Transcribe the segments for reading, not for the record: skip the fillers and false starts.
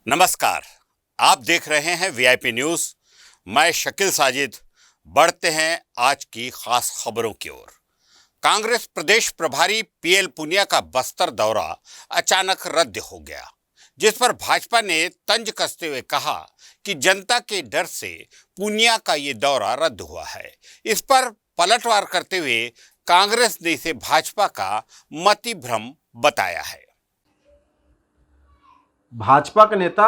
नमस्कार, आप देख रहे हैं वीआईपी न्यूज। मैं शकील साजिद। बढ़ते हैं आज की खास खबरों की ओर। कांग्रेस प्रदेश प्रभारी पीएल पुनिया का बस्तर दौरा अचानक रद्द हो गया, जिस पर भाजपा ने तंज कसते हुए कहा कि जनता के डर से पुनिया का ये दौरा रद्द हुआ है। इस पर पलटवार करते हुए कांग्रेस ने इसे भाजपा का मति भ्रम बताया है। भाजपा के नेता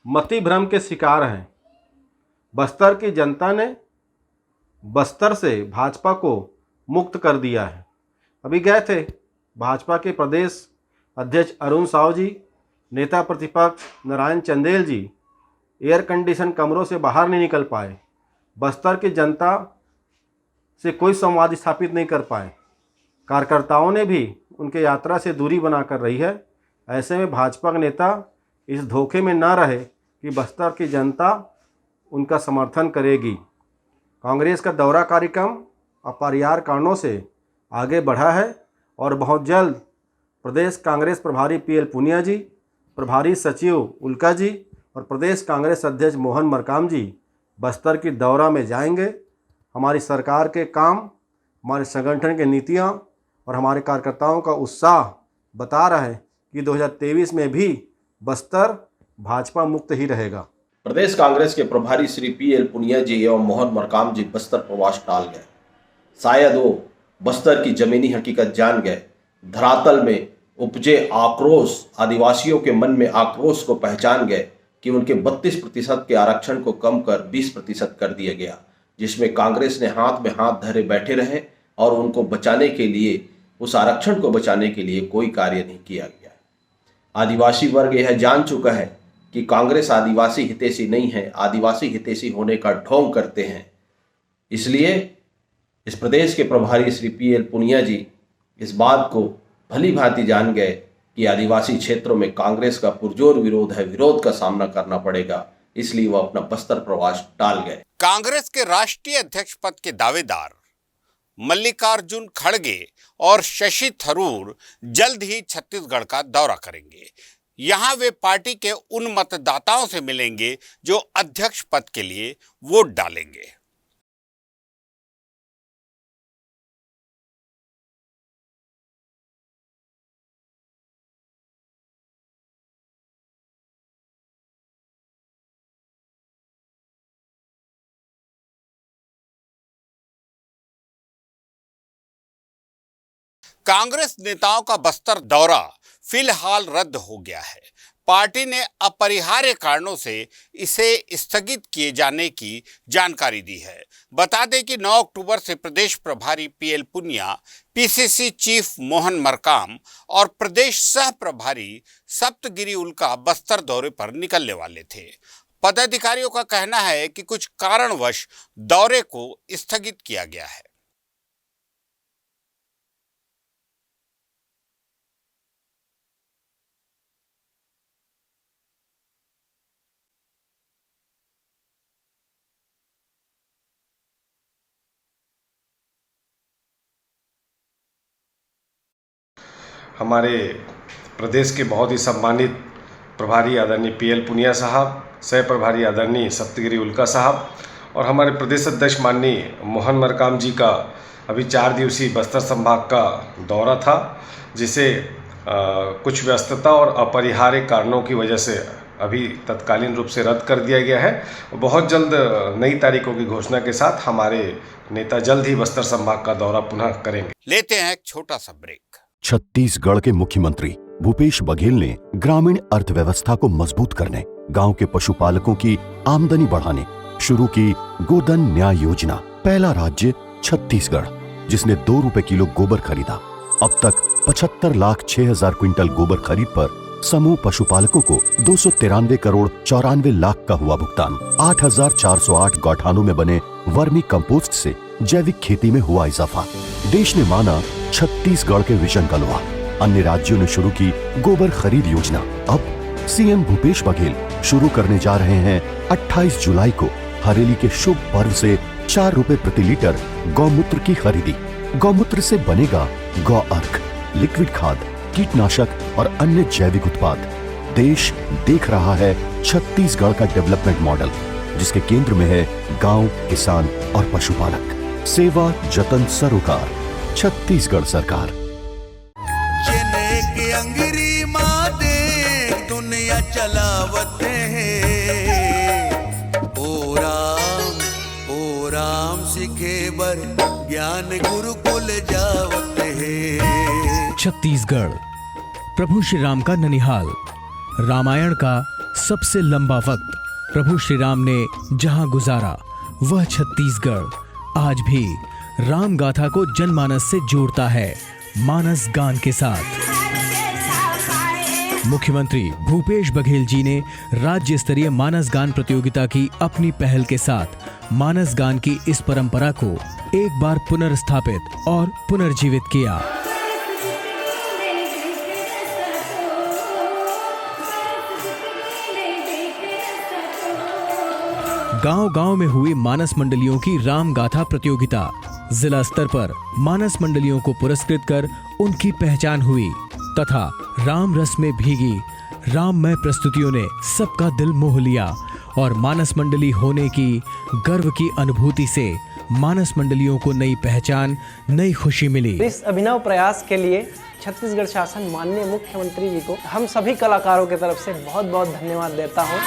मति भ्रम के शिकार हैं। बस्तर की जनता ने बस्तर से भाजपा को मुक्त कर दिया है। अभी गए थे भाजपा के प्रदेश अध्यक्ष अरुण साव जी, नेता प्रतिपक्ष नारायण चंदेल जी एयर कंडीशन कमरों से बाहर नहीं निकल पाए। बस्तर की जनता से कोई संवाद स्थापित नहीं कर पाए। कार्यकर्ताओं ने भी उनके यात्रा से दूरी बनाकर रही है। ऐसे में भाजपा के नेता इस धोखे में न रहे कि बस्तर की जनता उनका समर्थन करेगी। कांग्रेस का दौरा कार्यक्रम अपरिहार्य कारणों से आगे बढ़ा है और बहुत जल्द प्रदेश कांग्रेस प्रभारी पीएल पुनिया जी, प्रभारी सचिव उल्का जी और प्रदेश कांग्रेस अध्यक्ष मोहन मरकाम जी बस्तर की दौरा में जाएंगे। हमारी सरकार के काम, हमारे संगठन की नीतियां और हमारे कार्यकर्ताओं का उत्साह बता रहे हैं कि 2023 में भी बस्तर भाजपा मुक्त ही रहेगा। प्रदेश कांग्रेस के प्रभारी श्री पीएल पुनिया जी एवं मोहन मरकाम जी बस्तर प्रवास टाल गए। शायद वो बस्तर की जमीनी हकीकत जान गए। धरातल में उपजे आक्रोश, आदिवासियों के मन में आक्रोश को पहचान गए कि उनके 32% के आरक्षण को कम कर 20% कर दिया गया, जिसमें कांग्रेस ने हाथ में हाथ धरे बैठे रहे और उनको बचाने के लिए, उस आरक्षण को बचाने के लिए कोई कार्य नहीं किया गया। आदिवासी वर्ग यह जान चुका है कि कांग्रेस आदिवासी हितैषी नहीं है, आदिवासी हितैषी होने का ढोंग करते हैं। इसलिए इस प्रदेश के प्रभारी श्री पीएल पुनिया जी इस बात को भली भांति जान गए कि आदिवासी क्षेत्रों में कांग्रेस का पुरजोर विरोध है, विरोध का सामना करना पड़ेगा। इसलिए वो अपना बस्तर प्रवास टाल गए। कांग्रेस के राष्ट्रीय अध्यक्ष पद के दावेदार मल्लिकार्जुन खड़गे और शशि थरूर जल्द ही छत्तीसगढ़ का दौरा करेंगे। यहां वे पार्टी के उन मतदाताओं से मिलेंगे जो अध्यक्ष पद के लिए वोट डालेंगे। कांग्रेस नेताओं का बस्तर दौरा फिलहाल रद्द हो गया है। पार्टी ने अपरिहार्य कारणों से इसे स्थगित किए जाने की जानकारी दी है। बता दें कि 9 अक्टूबर से प्रदेश प्रभारी PL Punia, PCC chief Mohan Markam और प्रदेश सह प्रभारी सप्तगिरी उल्का बस्तर दौरे पर निकलने वाले थे। पदाधिकारियों का कहना है कि कुछ कारणवश दौरे को स्थगित किया गया है। हमारे प्रदेश के बहुत ही सम्मानित प्रभारी आदरणीय पीएल पुनिया साहब, सह प्रभारी आदरणीय सप्तगिरी उल्का साहब और हमारे प्रदेश अध्यक्ष माननीय मोहन मरकाम जी का अभी 4 दिवसीय बस्तर संभाग का दौरा था, जिसे कुछ व्यस्तता और अपरिहार्य कारणों की वजह से अभी तत्कालीन रूप से रद्द कर दिया गया है। बहुत जल्द नई तारीखों की घोषणा के साथ हमारे नेता जल्द ही बस्तर संभाग का दौरा पुनः करेंगे। लेते हैं एक छोटा सा ब्रेक। छत्तीसगढ़ के मुख्यमंत्री भूपेश बघेल ने ग्रामीण अर्थव्यवस्था को मजबूत करने, गांव के पशुपालकों की आमदनी बढ़ाने शुरू की गोधन न्याय योजना। पहला राज्य छत्तीसगढ़, जिसने 2 रुपए किलो गोबर खरीदा। अब तक 75,06,000 क्विंटल गोबर खरीद पर समूह पशुपालकों को 293 करोड़ 94 लाख का हुआ भुगतान। 8,408 गौठानों में बने वर्मी कंपोस्ट से जैविक खेती में हुआ इजाफा। देश ने माना छत्तीसगढ़ के विजन का लोहा। अन्य राज्यों ने शुरू की गोबर खरीद योजना। अब सीएम भूपेश बघेल शुरू करने जा रहे हैं 28 जुलाई को हरेली के शुभ पर्व से 4 रुपए प्रति लीटर गौमूत्र की खरीदी। गौमूत्र से बनेगा गौ अर्क, लिक्विड खाद, कीटनाशक और अन्य जैविक उत्पाद। देश देख रहा है छत्तीसगढ़ का डेवलपमेंट मॉडल, जिसके केंद्र में है गांव, किसान और पशुपालक। सेवा जतन सरोकार, छत्तीसगढ़ सरकार। के अंगरी माँ देख दुनिया चलावते हैं। ओ राम सिखे बर ज्ञान गुरुकुल जावते हैं। छत्तीसगढ़ प्रभु श्री राम का ननिहाल। रामायण का सबसे लंबा वक्त प्रभु श्री राम ने जहां गुजारा, वह छत्तीसगढ़ आज भी राम गाथा को जनमानस से जोड़ता है मानस गान के साथ। मुख्यमंत्री भूपेश बघेल जी ने राज्य स्तरीय मानस गान प्रतियोगिता की अपनी पहल के साथ मानस गान की इस परंपरा को एक बार पुनर्स्थापित और पुनर्जीवित किया। गांव-गांव में हुई मानस मंडलियों की राम गाथा प्रतियोगिता। जिला स्तर पर मानस मंडलियों को पुरस्कृत कर उनकी पहचान हुई तथा राम रस में भीगी राममय प्रस्तुतियों ने सबका दिल मोह लिया और मानस मंडली होने की गर्व की अनुभूति से मानस मंडलियों को नई पहचान, नई खुशी मिली। इस अभिनव प्रयास के लिए छत्तीसगढ़ शासन माननीय मुख्यमंत्री जी को हम सभी कलाकारों की तरफ से बहुत बहुत धन्यवाद देता हूँ।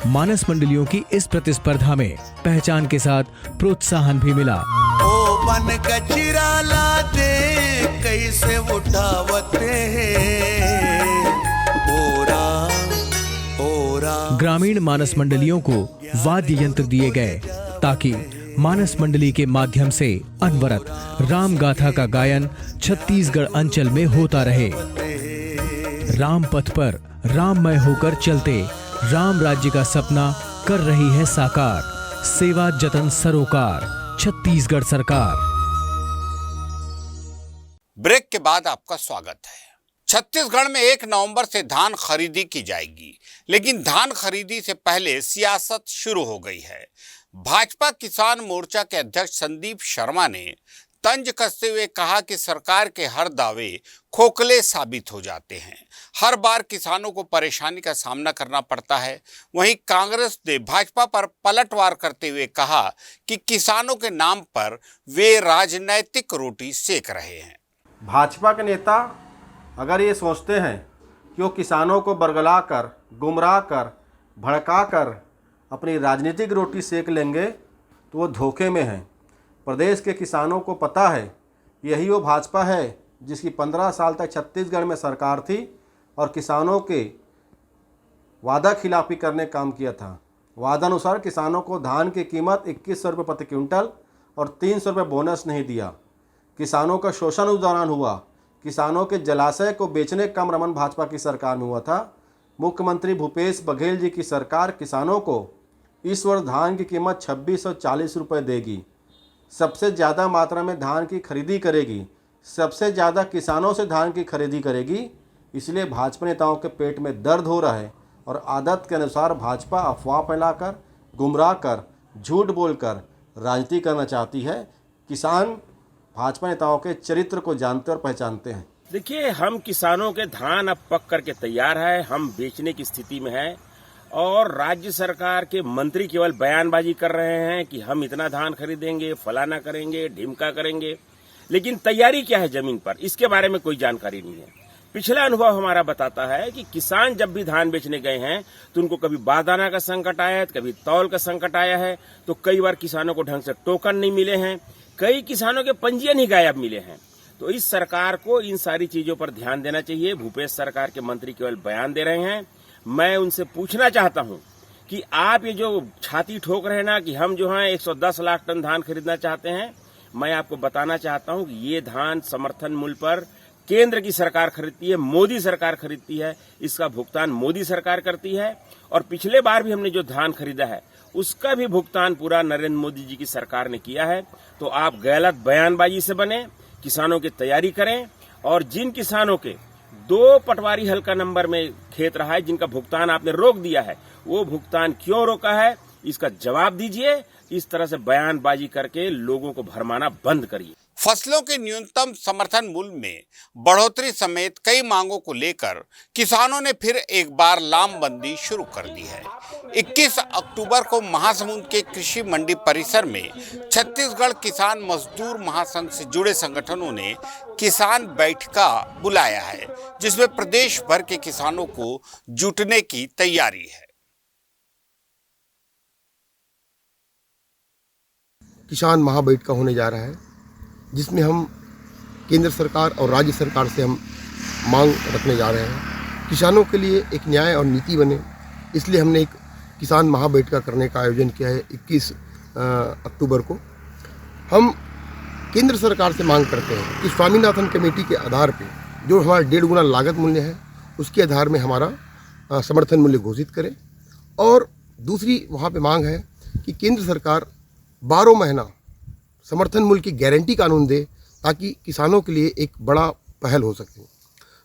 मानस मंडलियों की इस प्रतिस्पर्धा में पहचान के साथ प्रोत्साहन भी मिला। ओ बन गजरा ला दे कैसे उठावते हैं। ओ राम ग्रामीण मानस मंडलियों को वाद्य यंत्र दिए गए ताकि मानस मंडली के माध्यम से अनवरत राम गाथा का गायन छत्तीसगढ़ अंचल में होता रहे। राम पथ पर राममय होकर चलते राम राज्य का सपना कर रही है साकार। सेवा जतन सरोकार, छत्तीसगढ़ सरकार। ब्रेक के बाद आपका स्वागत है। छत्तीसगढ़ में 1 नवंबर से धान खरीदी की जाएगी, लेकिन धान खरीदी से पहले सियासत शुरू हो गई है। भाजपा किसान मोर्चा के अध्यक्ष संदीप शर्मा ने तंज कसते हुए कहा कि सरकार के हर दावे खोखले साबित हो जाते हैं। हर बार किसानों को परेशानी का सामना करना पड़ता है। वहीं कांग्रेस ने भाजपा पर पलटवार करते हुए कहा कि किसानों के नाम पर वे राजनैतिक रोटी सेक रहे हैं। भाजपा के नेता अगर ये सोचते हैं कि वो किसानों को बरगला कर, गुमराह कर, भड़का कर अपनी राजनीतिक रोटी सेक लेंगे तो वो धोखे में हैं। प्रदेश के किसानों को पता है यही वो भाजपा है जिसकी 15 साल तक छत्तीसगढ़ में सरकार थी और किसानों के वादा खिलाफी करने काम किया था। वादानुसार किसानों को धान की कीमत 2100 रुपये प्रति क्विंटल और 300 रुपये बोनस नहीं दिया। किसानों का शोषण उस दौरान हुआ। किसानों के जलाशय को बेचने का रमन भाजपा की सरकार में हुआ था। मुख्यमंत्री भूपेश बघेल जी की सरकार किसानों को इस वर्ष धान की कीमत 2640 रुपये देगी। सबसे ज़्यादा मात्रा में धान की खरीदी करेगी, सबसे ज़्यादा किसानों से धान की खरीदी करेगी। इसलिए भाजपा नेताओं के पेट में दर्द हो रहा है और आदत के अनुसार भाजपा अफवाह फैलाकर, गुमराह कर, झूठ बोलकर राजनीति करना चाहती है। किसान भाजपा नेताओं के चरित्र को जानते और पहचानते हैं। देखिए, हम किसानों के धान अब पक करके तैयार है, हम बेचने की स्थिति में है और राज्य सरकार के मंत्री केवल बयानबाजी कर रहे हैं कि हम इतना धान खरीदेंगे, फलाना करेंगे, ढिमका करेंगे, लेकिन तैयारी क्या है जमीन पर, इसके बारे में कोई जानकारी नहीं है। पिछला अनुभव हमारा बताता है कि किसान जब भी धान बेचने गए हैं तो उनको कभी बारदाना का संकट आया है, कभी तौल का संकट आया है, तो कई बार किसानों को ढंग से टोकन नहीं मिले हैं, कई किसानों के पंजीयन ही गायब मिले हैं। तो इस सरकार को इन सारी चीजों पर ध्यान देना चाहिए। भूपेश सरकार के मंत्री केवल बयान दे रहे हैं। मैं उनसे पूछना चाहता हूं कि आप ये जो छाती ठोक रहे हैं ना कि हम जो हैं 110 लाख टन धान खरीदना चाहते हैं, मैं आपको बताना चाहता हूं कि ये धान समर्थन मूल्य पर केंद्र की सरकार खरीदती है, मोदी सरकार खरीदती है, इसका भुगतान मोदी सरकार करती है। और पिछले बार भी हमने जो धान खरीदा है उसका भी भुगतान पूरा नरेंद्र मोदी जी की सरकार ने किया है। तो आप गलत बयानबाजी से बने, किसानों की तैयारी करें और जिन किसानों के 2 पटवारी हल का नंबर में खेत रहा है, जिनका भुगतान आपने रोक दिया है, वो भुगतान क्यों रोका है, इसका जवाब दीजिए। इस तरह से बयानबाजी करके लोगों को भरमाना बंद करिए। फसलों के न्यूनतम समर्थन मूल्य में बढ़ोतरी समेत कई मांगों को लेकर किसानों ने फिर एक बार लामबंदी शुरू कर दी है। 21 अक्टूबर को महासमुंद के कृषि मंडी परिसर में छत्तीसगढ़ किसान मजदूर महासंघ से जुड़े संगठनों ने किसान बैठका बुलाया है, जिसमें प्रदेश भर के किसानों को जुटने की तैयारी है। किसान महाबैठका होने जा रहा है, जिसमें हम केंद्र सरकार और राज्य सरकार से हम मांग रखने जा रहे हैं। किसानों के लिए एक न्याय और नीति बने, इसलिए हमने एक किसान महाबैठका करने का आयोजन किया है 21 अक्टूबर को। हम केंद्र सरकार से मांग करते हैं कि स्वामीनाथन कमेटी के आधार पे जो हमारा 1.5 गुना लागत मूल्य है, उसके आधार में हमारा समर्थन मूल्य घोषित करें। और दूसरी वहाँ पे मांग है कि केंद्र सरकार 12 महीना समर्थन मूल्य की गारंटी कानून दे, ताकि किसानों के लिए एक बड़ा पहल हो सके।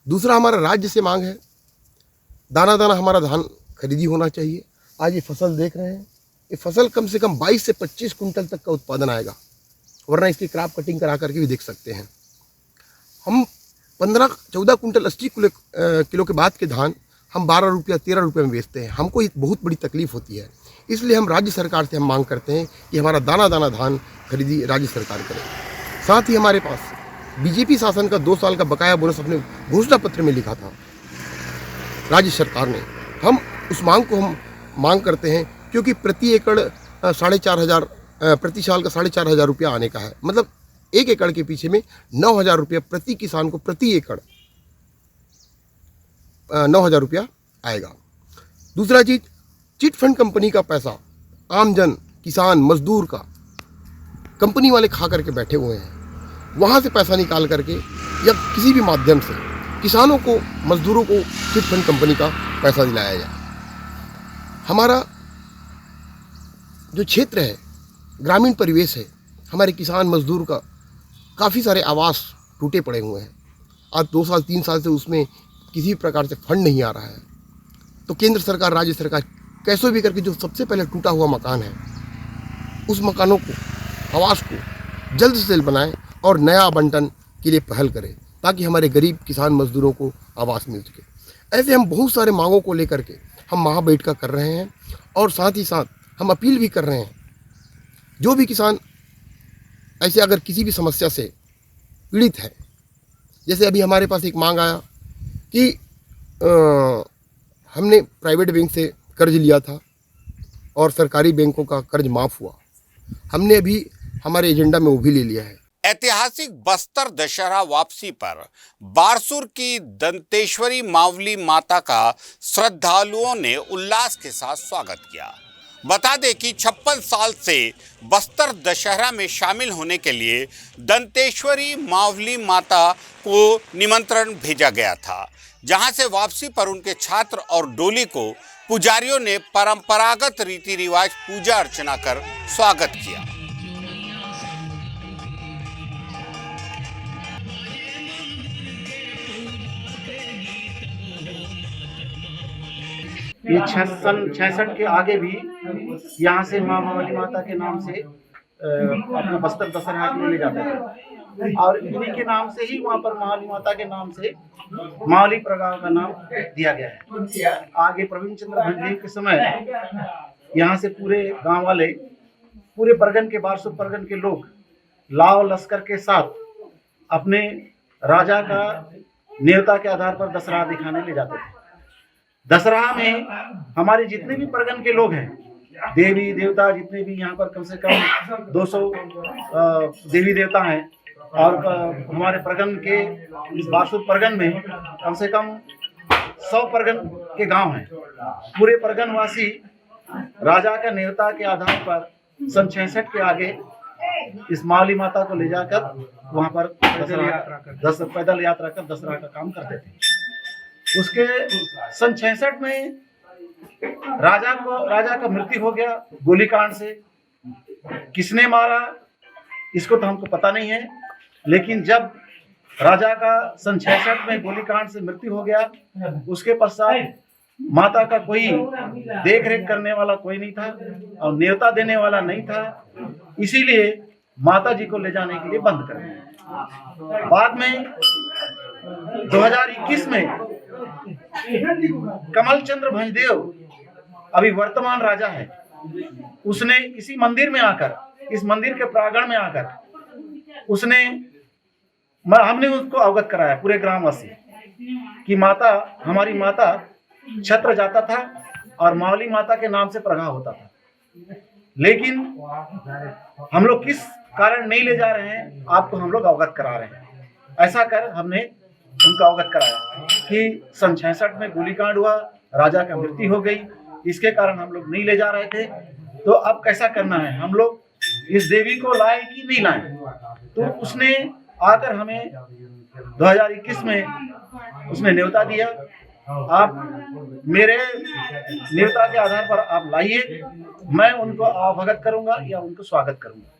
दूसरा हमारा राज्य से मांग है, दाना दाना हमारा धान खरीदी होना चाहिए। आज ये फसल देख रहे हैं, ये फसल कम से कम 22 से 25 कुंटल तक का उत्पादन आएगा, वरना इसकी क्रॉप कटिंग करा करके भी देख सकते हैं। हम 15-14 कुंटल 80 किलो के बाद के धान हम 12 रुपया 13 रुपये में बेचते हैं। हमको ये बहुत बड़ी तकलीफ होती है, इसलिए हम राज्य सरकार से हम मांग करते हैं कि हमारा दाना दाना धान खरीदी राज्य सरकार करे। साथ ही हमारे पास बीजेपी शासन का 2 साल का बकाया बोनस अपने घोषणा पत्र में लिखा था राज्य सरकार ने। हम उस मांग को हम मांग करते हैं, क्योंकि प्रति एकड़ 4,500 प्रति साल का 4,500 रुपया आने का है। मतलब 1 एकड़ के पीछे में 9,000 रुपया प्रति किसान को प्रति एकड़ 9,000 रुपया आएगा। दूसरा चीज़, चिट फंड कंपनी का पैसा आम जन, किसान, मजदूर का कंपनी वाले खा करके बैठे हुए हैं। वहाँ से पैसा निकाल करके या किसी भी माध्यम से किसानों को, मजदूरों को चिट फंड कंपनी का पैसा दिलाया जाए। हमारा जो क्षेत्र है, ग्रामीण परिवेश है, हमारे किसान मजदूर का काफ़ी सारे आवास टूटे पड़े हुए हैं। आज 2 साल 3 साल से उसमें किसी प्रकार से फंड नहीं आ रहा है। तो केंद्र सरकार, राज्य सरकार कैसे भी करके जो सबसे पहले टूटा हुआ मकान है, उस मकानों को, आवास को जल्द से जल्द बनाएं और नया आवंटन के लिए पहल करें, ताकि हमारे गरीब किसान मजदूरों को आवास मिल सके। ऐसे हम बहुत सारे मांगों को लेकर के हम महाबैठका कर रहे हैं। और साथ ही साथ हम अपील भी कर रहे हैं, जो भी किसान ऐसे अगर किसी भी समस्या से पीड़ित है, जैसे अभी हमारे पास एक मांग आया कि हमने प्राइवेट बैंक से कर्ज लिया था और सरकारी बैंकों का कर्ज माफ़ हुआ। हमने अभी हमारे एजेंडा में वो भी ले लिया है। ऐतिहासिक बस्तर दशहरा वापसी पर बारसूर की दंतेश्वरी मावली माता का श्रद्धालुओं ने उल्लास के साथ स्वागत किया। बता दें कि 56 साल से बस्तर दशहरा में शामिल होने के लिए दंतेश्वरी मावली माता को निमंत्रण भेजा गया था, जहां से वापसी पर उनके छात्र और डोली को पुजारियों ने परंपरागत रीति रिवाज पूजा अर्चना कर स्वागत किया। ये 66 के आगे भी यहाँ से माँ मावली माता के नाम से अपना बस्तर दशहरा के लिए ले जाते थे, और इन्हीं के नाम से ही वहाँ पर मावली माता के नाम से मावली प्रगाव का नाम दिया गया है। आगे प्रवीण चंद्र भंजदेव के समय यहाँ से पूरे गांव वाले, पूरे परगन के, बारसूर परगन के लोग लाव लश्कर के साथ अपने राजा का न्योता के आधार पर दशहरा दिखाने ले जाते थे। दशहरा में हमारे जितने भी परगन के लोग हैं, देवी देवता जितने भी यहाँ पर कम से कम 200 देवी देवता हैं, और हमारे परगन के इस बारसूर परगन में कम से कम 100 परगन के गांव हैं। पूरे परगन वासी राजा का न्योता के आधार पर सन 66 के आगे इस मावली माता को ले जाकर वहाँ पर पैदल यात्रा कर दशहरा का काम करते थे। उसके सन 66 में राजा का मृत्यु हो गया गोलीकांड से। किसने मारा इसको तो हमको पता नहीं है, लेकिन जब राजा का सन 66 में गोलीकांड से मृत्यु हो गया। उसके पश्चात माता का कोई देख रेख करने वाला कोई नहीं था और न्योता देने वाला नहीं था, इसीलिए माता जी को ले जाने के लिए बंद कर दिया। बाद में 2021 में कमल चंद्र भंजदेव अभी वर्तमान राजा है, उसने इसी मंदिर में आकर, इस मंदिर के प्रांगण में आकर उसने, हमने उसको अवगत कराया पूरे ग्रामवासी कि माता, हमारी माता छत्र जाता था और मावली माता के नाम से प्रगाह होता था, लेकिन हम लोग किस कारण नहीं ले जा रहे हैं आपको हम लोग अवगत करा रहे हैं। ऐसा कर हमने उनको अवगत कराया कि सन 66 में गोलीकांड हुआ, राजा का मृत्यु हो गई, इसके कारण हम लोग नहीं ले जा रहे थे। तो अब कैसा करना है, हम लोग इस देवी को लाए कि नहीं लाए? तो उसने आकर हमें 2021 में उसने न्योता दिया, आप मेरे न्योता के आधार पर आप लाइए, मैं उनको अवगत करूंगा या उनको स्वागत करूंगा।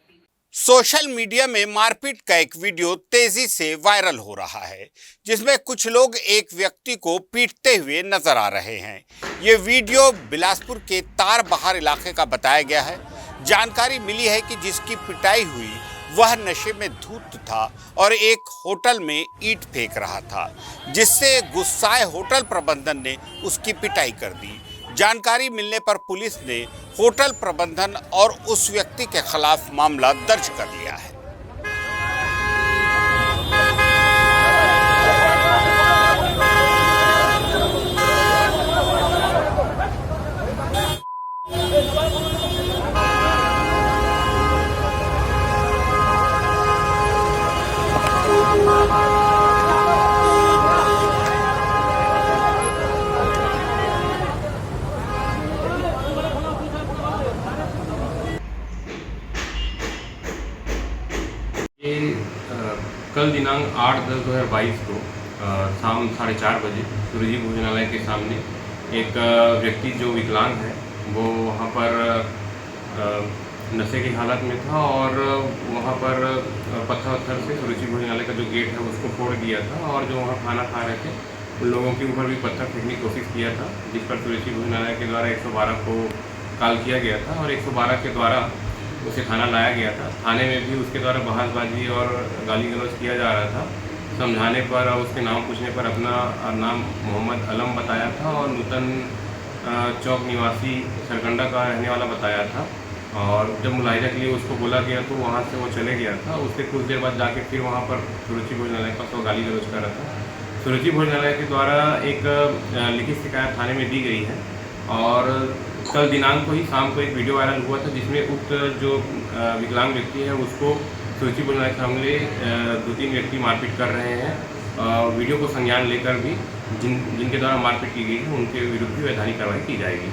सोशल मीडिया में मारपीट का एक वीडियो तेजी से वायरल हो रहा है, जिसमें कुछ लोग एक व्यक्ति को पीटते हुए नजर आ रहे हैं। ये वीडियो बिलासपुर के तार बहार इलाके का बताया गया है। जानकारी मिली है कि जिसकी पिटाई हुई वह नशे में धूत था और एक होटल में ईंट फेंक रहा था, जिससे गुस्साए होटल प्रबंधन ने उसकी पिटाई कर दी। जानकारी मिलने पर पुलिस ने होटल प्रबंधन और उस व्यक्ति के खिलाफ मामला दर्ज कर लिया है। कल दिनांक 8/10/2022 को शाम 4:30 बजे सूरजी भोजनालय के सामने एक व्यक्ति जो विकलांग है वो वहाँ पर नशे की हालत में था और वहाँ पर पत्थर से सूरजी भोजनालय का जो गेट है उसको फोड़ दिया था और जो वहाँ खाना खा रहे थे उन लोगों के ऊपर भी पत्थर फेंकने की कोशिश किया था, जिस पर सूरजी भोजनालय के द्वारा 112 को कॉल किया गया था और 112 के द्वारा उसे थाना लाया गया था। थाने में भी उसके द्वारा बहसबाजी और गाली गलौज किया जा रहा था। समझाने पर उसके नाम पूछने पर अपना नाम मोहम्मद अलम बताया था और नूतन चौक निवासी सरकंडा का रहने वाला बताया था। और जब मुलाहिजा के लिए उसको बोला गया तो वहाँ से वो चले गया था। उसके कुछ देर बाद जाके फिर वहाँ पर सुरुचि भोजनालय पर तो गाली गलौज कर रहा था। सुरुचि भोजनालय के द्वारा एक लिखित शिकायत थाने में दी गई है और कल दिनांक को ही शाम को एक वीडियो वायरल हुआ था जिसमें उक्त जो विकलांग व्यक्ति है उसको सुरुचि भोजनालय के सामने 2-3 व्यक्ति मारपीट कर रहे हैं। वीडियो को संज्ञान लेकर भी जिनके द्वारा मारपीट की गई है उनके विरुद्ध भी वैधानिक कार्रवाई की जाएगी।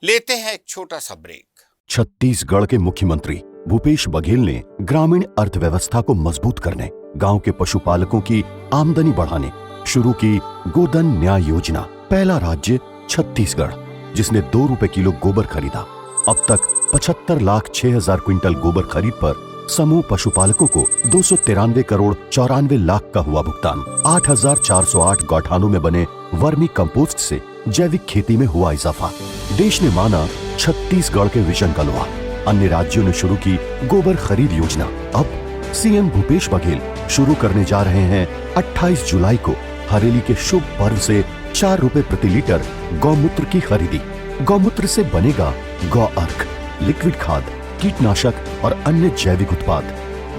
लेते हैं एक छोटा सा ब्रेक। छत्तीसगढ़ के मुख्यमंत्री भूपेश बघेल ने ग्रामीण अर्थव्यवस्था को मजबूत करने, गांव के पशुपालकों की आमदनी बढ़ाने शुरू की गोधन न्याय योजना। पहला राज्य छत्तीसगढ़, जिसने 2 रुपए किलो गोबर खरीदा। अब तक 75,06,000 क्विंटल गोबर खरीद पर समूह पशुपालकों को 293 करोड़ 94 लाख का हुआ भुगतान। 8,408 गौठानों में बने वर्मी कंपोस्ट से जैविक खेती में हुआ इजाफा। देश ने माना छत्तीसगढ़ के विजन का लोहा। अन्य राज्यों ने शुरू की गोबर खरीद योजना। अब सीएम भूपेश बघेल शुरू करने जा रहे हैं 28 जुलाई को हरेली के शुभ पर्व से 4 रुपए प्रति लीटर गौमूत्र की खरीदी। गौमूत्र से बनेगा गौ अर्क, लिक्विड खाद, कीटनाशक और अन्य जैविक उत्पाद।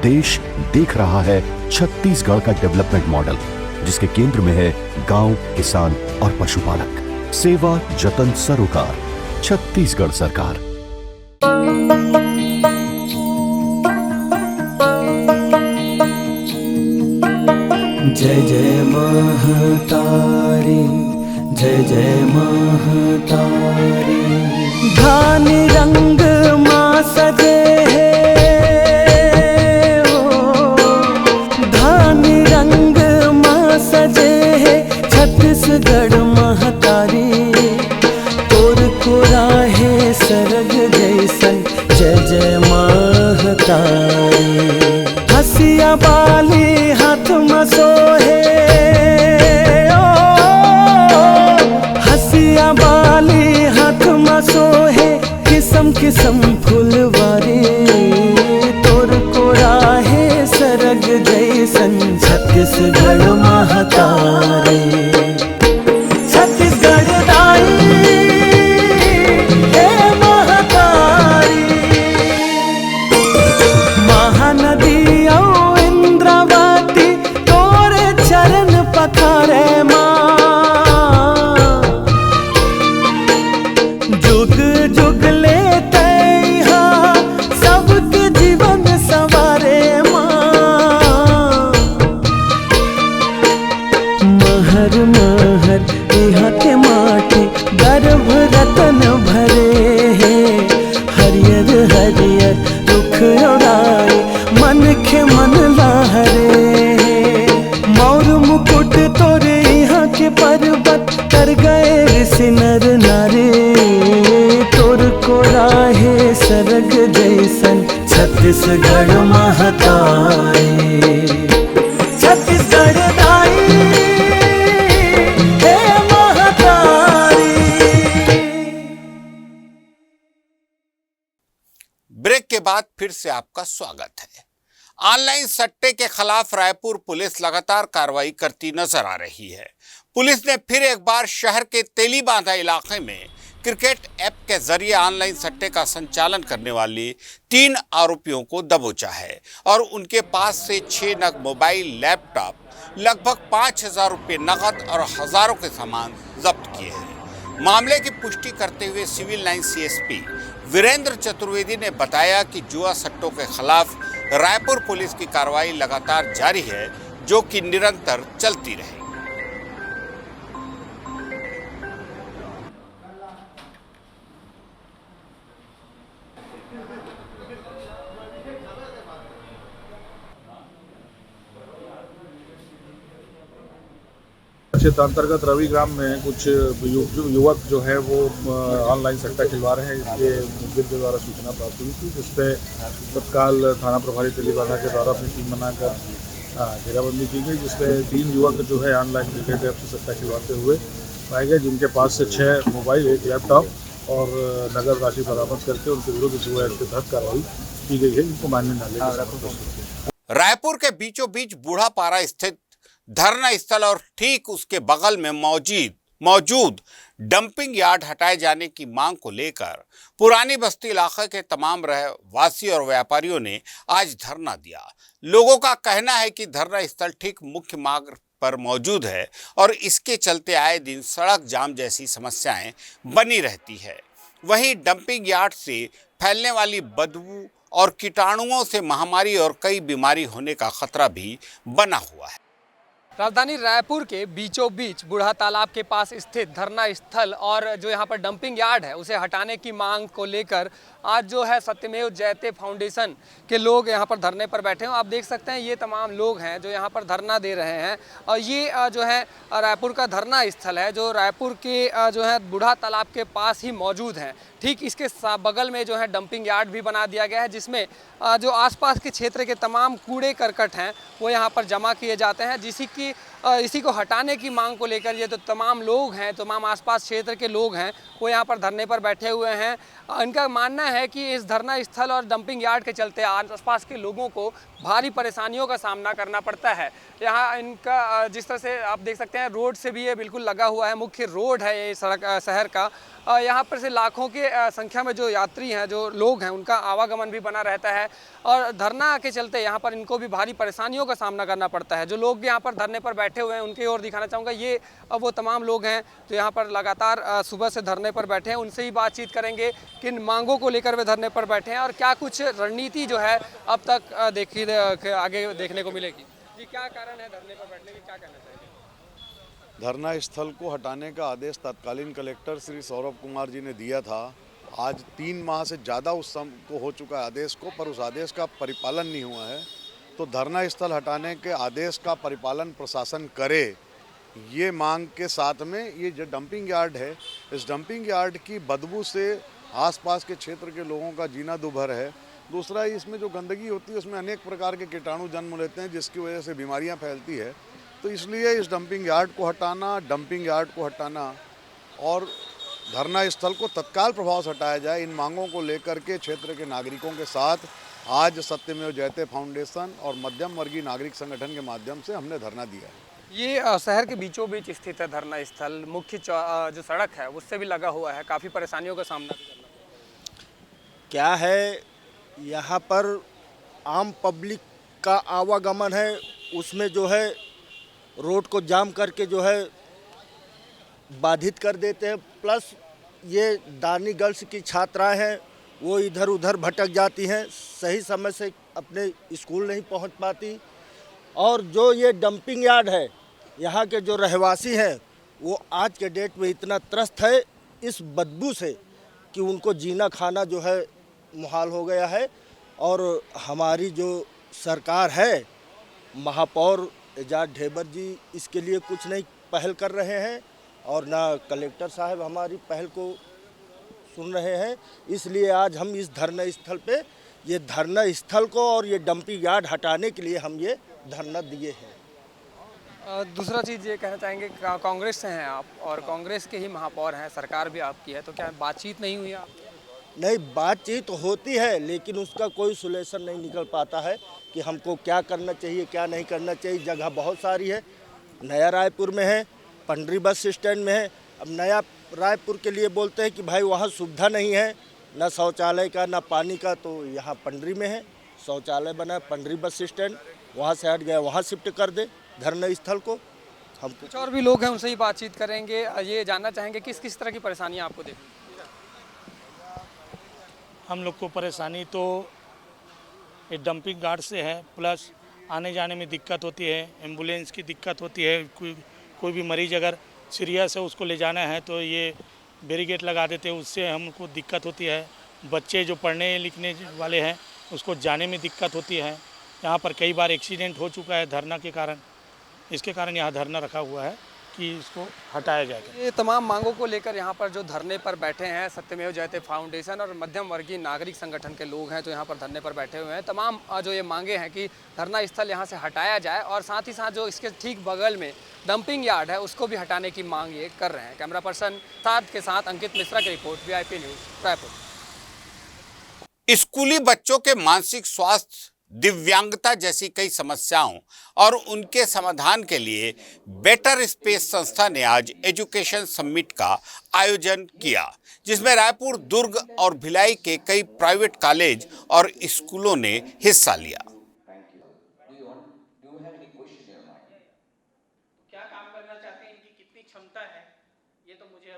देश देख रहा है छत्तीसगढ़ का डेवलपमेंट मॉडल, जिसके केंद्र में है गांव, किसान और पशुपालक। सेवा जतन सरोकार, छत्तीसगढ़ सरकार। जय जय महतारी, जय जय महतारी। धान रंग माँ सजे धान रंग माँ सजे छत्तीसगढ़ महतारी। तोर कुराहे सरग जैसन जय जय महतारी। हसिया बाली हाथ में सोहे के पर्वत कर गए ऋषि नर नारी, तोर को राहे सरग जैसन छत्तीसगढ़ महतारी। छत्तीसगढ़ दाई हे महतारी। ब्रेक के बाद फिर से आपका स्वागत है। ऑनलाइन सट्टे के खिलाफ रायपुर पुलिस लगातार कार्रवाई करती नजर आ रही है। पुलिस ने फिर एक बार शहर के तेलीबांधा इलाके में क्रिकेट ऐप के जरिए ऑनलाइन सट्टे का संचालन करने वाले 3 आरोपियों को दबोचा है और उनके पास से 6 नग मोबाइल, लैपटॉप, लगभग 5,000 रुपये नकद और हजारों के सामान जब्त किए हैं। मामले की पुष्टि करते हुए civil line CSP Virendra Chaturvedi ने बताया कि जुआ सट्टों के खिलाफ रायपुर पुलिस की कार्रवाई लगातार जारी है, जो कि निरंतर चलती रहेगी। क्षेत्र अंतर्गत रवि ग्राम में कुछ युवक जो है वो ऑनलाइन सट्टा खिलवा रहे हैं। इसके मुखबिर के द्वारा सूचना प्राप्त हुई थी, जिस पे तत्काल थाना प्रभारी तेलीबांधा के द्वारा अपनी टीम बनाकर घेराबंदी की गई, जिसपे 3 युवक जो है ऑनलाइन क्रिकेट ऐप से सट्टा खिलवाते हुए पाए गए, जिनके पास से 6 मोबाइल, 1 लैपटॉप और नगद राशि बरामद करके उनके विरुद्ध जुआ एक्ट के तहत कार्रवाई की गई है, जिनको माननीय न्यायालय। रायपुर के बीचों बीच बूढ़ापारा स्थित धरना स्थल और ठीक उसके बगल में मौजूद डंपिंग यार्ड हटाए जाने की मांग को लेकर पुरानी बस्ती इलाके के तमाम रहवासी और व्यापारियों ने आज धरना दिया। लोगों का कहना है कि धरना स्थल ठीक मुख्य मार्ग पर मौजूद है और इसके चलते आए दिन सड़क जाम जैसी समस्याएं बनी रहती है। वहीं डंपिंग यार्ड से फैलने वाली बदबू और कीटाणुओं से महामारी और कई बीमारी होने का खतरा भी बना हुआ है। राजधानी रायपुर के बीचों बीच बूढ़ा तालाब के पास स्थित धरना स्थल और जो यहाँ पर डंपिंग यार्ड है उसे हटाने की मांग को लेकर आज जो है सत्यमेव जयते फाउंडेशन के लोग यहाँ पर धरने पर बैठे हैं। आप देख सकते हैं ये तमाम लोग हैं जो यहाँ पर धरना दे रहे हैं और ये जो है रायपुर का धरना स्थल है जो रायपुर के जो है बूढ़ा तालाब के पास ही मौजूद है। ठीक इसके बगल में जो है डंपिंग यार्ड भी बना दिया गया है, जिसमें जो आसपास के क्षेत्र के तमाम कूड़े करकट हैं वो यहाँ पर जमा किए जाते हैं, इसी को हटाने की मांग को लेकर ये तो तमाम लोग हैं, तमाम आसपास क्षेत्र के लोग हैं वो यहाँ पर धरने पर बैठे हुए हैं। इनका मानना है कि इस धरना स्थल और डंपिंग यार्ड के चलते आसपास के लोगों को भारी परेशानियों का सामना करना पड़ता है। यहाँ इनका जिस तरह से आप देख सकते हैं रोड से भी ये बिल्कुल लगा हुआ है, मुख्य रोड है ये सड़क शहर का। यहाँ पर से लाखों के संख्या में जो यात्री हैं, जो लोग हैं, उनका आवागमन भी बना रहता है और धरना के चलते यहाँ पर इनको भी भारी परेशानियों का सामना करना पड़ता है। जो लोग भी यहाँ पर धरने पर बैठे हुए हैं उनकी ओर दिखाना चाहूँगा। ये वो तमाम लोग हैं जो यहाँ पर लगातार सुबह से धरने पर बैठे हैं। उनसे ही बातचीत करेंगे किन मांगों को लेकर वे धरने पर बैठे हैं और क्या कुछ रणनीति जो है अब तक आगे देखने को मिलेगी। जी, क्या कारण है धरने पर बैठने के, क्या कहना चाहिए? धरना स्थल को हटाने का आदेश तत्कालीन कलेक्टर श्री सौरभ कुमार जी ने दिया था। आज 3 माह से ज़्यादा उस समय को हो चुका है आदेश को, पर उस आदेश का परिपालन नहीं हुआ है। तो धरना स्थल हटाने के आदेश का परिपालन प्रशासन करे, ये मांग के साथ में ये जो डंपिंग यार्ड है, इस डंपिंग यार्ड की बदबू से आसपास के क्षेत्र के लोगों का जीना दुभर है। दूसरा, इसमें जो गंदगी होती है उसमें अनेक प्रकार के कीटाणु जन्म लेते हैं, जिसकी वजह से बीमारियां फैलती है। तो इसलिए इस डंपिंग यार्ड को हटाना और धरना स्थल को तत्काल प्रभाव से हटाया जाए, इन मांगों को लेकर के क्षेत्र के नागरिकों के साथ आज सत्यमेव जयते फाउंडेशन और मध्यम वर्गीय नागरिक संगठन के माध्यम से हमने धरना दिया है। ये शहर के बीचों बीच स्थित है धरना स्थल, मुख्य जो सड़क है उससे भी लगा हुआ है, काफ़ी परेशानियों का सामना भी करना पड़ता है। क्या है, यहाँ पर आम पब्लिक का आवागमन है, उसमें जो है रोड को जाम करके जो है बाधित कर देते हैं। प्लस ये दानी गर्ल्स की छात्राएं हैं, वो इधर उधर भटक जाती हैं, सही समय से अपने स्कूल नहीं पहुंच पाती। और जो ये डंपिंग यार्ड है, यहाँ के जो रहवासी हैं वो आज के डेट में इतना त्रस्त है इस बदबू से कि उनको जीना खाना जो है मुहाल हो गया है। और हमारी जो सरकार है, महापौर एजाज ढेबर जी इसके लिए कुछ नहीं पहल कर रहे हैं और ना कलेक्टर साहब हमारी पहल को सुन रहे हैं। इसलिए आज हम इस धरना स्थल पे, ये धरना स्थल को और ये डंपिंग यार्ड हटाने के लिए हम ये धरना दिए हैं। दूसरा चीज़ ये कहना चाहेंगे, कांग्रेस से हैं आप और कांग्रेस के ही महापौर हैं, सरकार भी आपकी है, तो क्या बातचीत नहीं हुई आप? नहीं, बातचीत होती है लेकिन उसका कोई सोल्यूशन नहीं निकल पाता है कि हमको क्या करना चाहिए क्या नहीं करना चाहिए। जगह बहुत सारी है, नया रायपुर में है, पंडरी बस स्टैंड में है। अब नया रायपुर के लिए बोलते हैं कि भाई वहाँ सुविधा नहीं है, ना शौचालय का ना पानी का, तो यहाँ पंडरी में है शौचालय बना, पंडरी बस स्टैंड वहाँ से हट गया, वहाँ शिफ्ट कर दे धरना स्थल को। हम कुछ और भी लोग हैं, उनसे ही बातचीत करेंगे। ये जानना चाहेंगे किस किस तरह की परेशानियाँ आपको देखी? हम लोग को परेशानी तो ये डंपिंग यार्ड से है, प्लस आने जाने में दिक्कत होती है, एम्बुलेंस की दिक्कत होती है। कोई भी मरीज अगर सीरियस है उसको ले जाना है तो ये बैरिकेड लगा देते हैं, उससे हमको दिक्कत होती है। बच्चे जो पढ़ने लिखने वाले हैं उसको जाने में दिक्कत होती है। यहाँ पर कई बार एक्सीडेंट हो चुका है धरना के कारण, इसके कारण यहाँ धरना रखा हुआ है कि इसको हटाया जाएगा। ये तमाम मांगों को लेकर यहाँ पर जो धरने पर बैठे हैं सत्यमेव जयते फाउंडेशन और मध्यम वर्गीय नागरिक संगठन के लोग हैं जो यहाँ पर धरने पर बैठे हुए हैं। तमाम जो ये मांगे हैं कि धरना स्थल यहाँ से हटाया जाए और साथ ही साथ जो इसके ठीक बगल में डंपिंग यार्ड है उसको भी हटाने की मांग ये कर रहे हैं। कैमरा पर्सन साद के साथ अंकित मिश्रा की रिपोर्ट, VIP न्यूज़ रायपुर। स्कूली बच्चों के मानसिक स्वास्थ्य, दिव्यांगता जैसी कई समस्याओं और उनके समाधान के लिए बेटर स्पेस संस्था ने आज एजुकेशन समिट का आयोजन किया, जिसमें रायपुर, दुर्ग और भिलाई के कई प्राइवेट कॉलेज और स्कूलों ने हिस्सा लिया। क्या काम करना चाहते हैं, इनकी कितनी क्षमता है, ये तो मुझे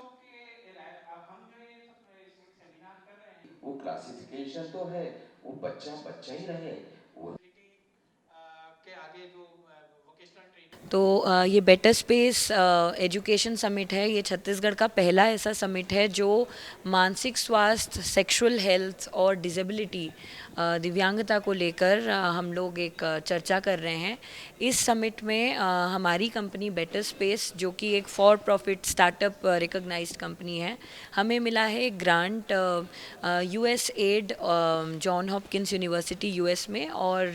वो क्लासिफिकेशन तो है, वो बच्चा ही रहे के आगे जो तो ये बेटर स्पेस एजुकेशन समिट है। ये छत्तीसगढ़ का पहला ऐसा समिट है जो मानसिक स्वास्थ्य, सेक्सुअल हेल्थ और डिसेबिलिटी, दिव्यांगता को लेकर हम लोग एक चर्चा कर रहे हैं। इस समिट में हमारी कंपनी बेटर स्पेस, जो कि एक for profit startup recognised company है, हमें मिला है grant USAID John Hopkins University US में और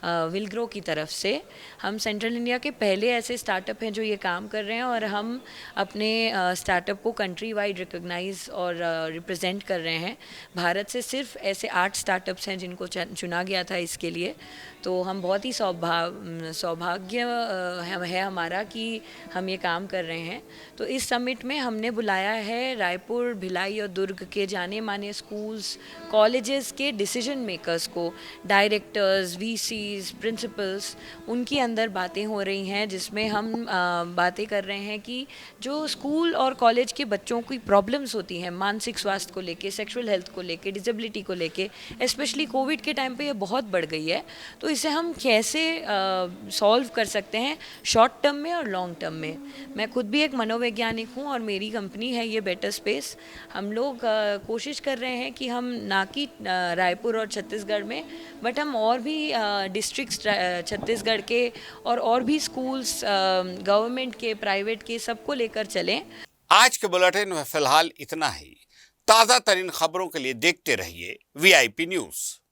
विलग्रो की तरफ से। हम सेंट्रल इंडिया के पहले ऐसे स्टार्टअप हैं जो ये काम कर रहे हैं और हम अपने स्टार्टअप को कंट्री वाइड रिकॉग्नाइज और रिप्रेजेंट कर रहे हैं। भारत से सिर्फ ऐसे 8 स्टार्टअप्स हैं जिनको चुना गया था इसके लिए। तो हम बहुत ही सौभाग्य है हमारा कि हम ये काम कर रहे हैं। तो इस समिट में हमने बुलाया है रायपुर, भिलाई और दुर्ग के जाने माने स्कूल्स, कॉलेजेस के डिसीजन मेकर्स को, डायरेक्टर्स, VCs, प्रिंसिपल्स। उनकी अंदर बातें हो रही हैं जिसमें हम बातें कर रहे हैं कि जो स्कूल और कॉलेज के बच्चों की प्रॉब्लम्स होती हैं मानसिक स्वास्थ्य को लेके, सेक्सुअल हेल्थ को लेके, डिसेबिलिटी को लेके, स्पेशली कोविड के टाइम पे ये बहुत बढ़ गई है। तो इसे हम कैसे सॉल्व कर सकते हैं शॉर्ट टर्म में और लॉन्ग टर्म में। मैं खुद भी एक मनोवैज्ञानिक हूँ और मेरी कंपनी है ये बेटर स्पेस। हम लोग कोशिश कर रहे हैं कि हम ना कि रायपुर और छत्तीसगढ़ में, बट हम और भी डिस्ट्रिक्ट्स छत्तीसगढ़ के और भी स्कूल्स, गवर्नमेंट के, प्राइवेट के, सबको लेकर चलें। आज के बुलेटिन में फिलहाल इतना ही। ताज़ा तरीन खबरों के लिए देखते रहिए VIP न्यूज़।